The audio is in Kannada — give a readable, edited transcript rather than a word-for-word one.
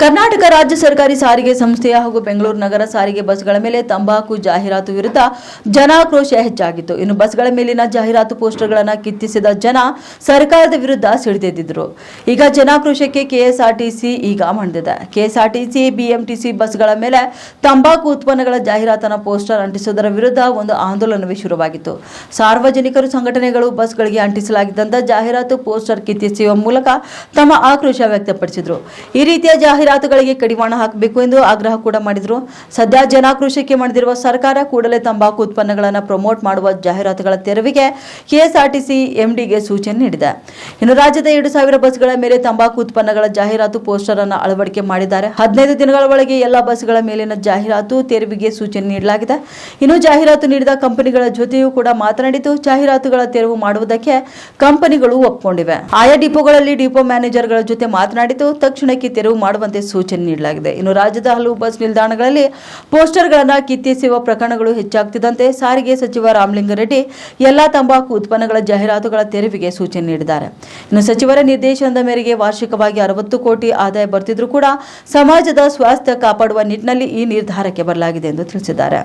ಕರ್ನಾಟಕ ರಾಜ್ಯ ಸರ್ಕಾರಿ ಸಾರಿಗೆ ಸಂಸ್ಥೆಯ ಹಾಗೂ ಬೆಂಗಳೂರು ನಗರ ಸಾರಿಗೆ ಬಸ್ಗಳ ಮೇಲೆ ತಂಬಾಕು ಜಾಹೀರಾತು ವಿರುದ್ಧ ಜನಾಕ್ರೋಶ ಹೆಚ್ಚಾಗಿತ್ತು. ಇನ್ನು ಬಸ್ಗಳ ಮೇಲಿನ ಜಾಹೀರಾತು ಪೋಸ್ಟರ್ಗಳನ್ನು ಕಿತ್ತಿಸಿದ ಜನ ಸರ್ಕಾರದ ವಿರುದ್ಧ ಸಿಡಿದೆದ್ದಿದ್ರು. ಈಗ ಜನಾಕ್ರೋಶಕ್ಕೆ ಕೆಎಸ್ಆರ್ಟಿಸಿ ಈಗ ಮಂಡಿದೆ. ಕೆಎಸ್ಆರ್ಟಿಸಿ ಬಿಎಂಟಿಸಿ ಬಸ್ಗಳ ಮೇಲೆ ತಂಬಾಕು ಉತ್ಪನ್ನಗಳ ಜಾಹೀರಾತನ ಪೋಸ್ಟರ್ ಅಂಟಿಸುವುದರ ವಿರುದ್ಧ ಒಂದು ಆಂದೋಲನವೇ ಶುರುವಾಗಿತ್ತು. ಸಾರ್ವಜನಿಕರು, ಸಂಘಟನೆಗಳು ಬಸ್ಗಳಿಗೆ ಅಂಟಿಸಲಾಗಿದ್ದಂಥ ಜಾಹೀರಾತು ಪೋಸ್ಟರ್ ಕಿತ್ತಿಸುವ ಮೂಲಕ ತಮ್ಮ ಆಕ್ರೋಶ ವ್ಯಕ್ತಪಡಿಸಿದರು. ಈ ರೀತಿಯ ಜಾಹೀರಾತುಗಳಿಗೆ ಕಡಿವಾಣ ಹಾಕಬೇಕು ಎಂದು ಆಗ್ರಹ ಕೂಡ ಮಾಡಿದರು. ಸದ್ಯ ಜನಾಕ್ರೋಶಕ್ಕೆ ಮಾಡಿದಿರುವ ಸರ್ಕಾರ ಕೂಡಲೇ ತಂಬಾಕು ಉತ್ಪನ್ನಗಳನ್ನು ಪ್ರಮೋಟ್ ಮಾಡುವ ಜಾಹೀರಾತುಗಳ ತೆರವಿಗೆ ಕೆಎಸ್ಆರ್ಟಿಸಿ ಎಂಡಿಗೆ ಸೂಚನೆ ನೀಡಿದೆ. ಇನ್ನು ರಾಜ್ಯದ 2,000 ಬಸ್ಗಳ ಮೇಲೆ ತಂಬಾಕು ಉತ್ಪನ್ನಗಳ ಜಾಹೀರಾತು ಪೋಸ್ಟರ್ ಅನ್ನು ಅಳವಡಿಕೆ ಮಾಡಿದ್ದಾರೆ. 15 ದಿನಗಳ ಒಳಗೆ ಎಲ್ಲ ಬಸ್ಗಳ ಮೇಲಿನ ಜಾಹೀರಾತು ತೆರವಿಗೆ ಸೂಚನೆ ನೀಡಲಾಗಿದೆ. ಇನ್ನು ಜಾಹೀರಾತು ನೀಡಿದ ಕಂಪನಿಗಳ ಜೊತೆಯೂ ಕೂಡ ಮಾತನಾಡಿದ್ದು, ಜಾಹೀರಾತುಗಳ ತೆರವು ಮಾಡುವುದಕ್ಕೆ ಕಂಪನಿಗಳು ಒಪ್ಪಿಕೊಂಡಿವೆ. ಆಯಾ ಡಿಪೋಗಳಲ್ಲಿ ಡಿಪೋ ಮ್ಯಾನೇಜರ್ಗಳ ಜೊತೆ ಮಾತನಾಡಿದ್ದು, ತಕ್ಷಣಕ್ಕೆ ತೆರವು ಮಾಡುವಂತೆ ಸೂಚನೆ ನೀಡಲಾಗಿದೆ. ಇನ್ನು ರಾಜ್ಯದ ಹಲವು ಬಸ್ ನಿಲ್ದಾಣಗಳಲ್ಲಿ ಪೋಸ್ಟರ್ಗಳನ್ನು ಕಿತ್ತೆಸೆಯುವ ಪ್ರಕರಣಗಳು ಹೆಚ್ಚಾಗುತ್ತಿದ್ದಂತೆ ಸಾರಿಗೆ ಸಚಿವ ರಾಮಲಿಂಗಾರೆಡ್ಡಿ ಎಲ್ಲಾ ತಂಬಾಕು ಉತ್ಪನ್ನಗಳ ಜಾಹೀರಾತುಗಳ ತೆರವಿಗೆ ಸೂಚನೆ ನೀಡಿದ್ದಾರೆ. ಇನ್ನು ಸಚಿವರ ನಿರ್ದೇಶನದ ಮೇರೆಗೆ ವಾರ್ಷಿಕವಾಗಿ 60 ಕೋಟಿ ಆದಾಯ ಬರ್ತಿದ್ರೂ ಕೂಡ ಸಮಾಜದ ಸ್ವಾಸ್ಥ್ಯ ಕಾಪಾಡುವ ನಿಟ್ಟಿನಲ್ಲಿ ಈ ನಿರ್ಧಾರಕ್ಕೆ ಬರಲಾಗಿದೆ ಎಂದು ತಿಳಿಸಿದ್ದಾರೆ.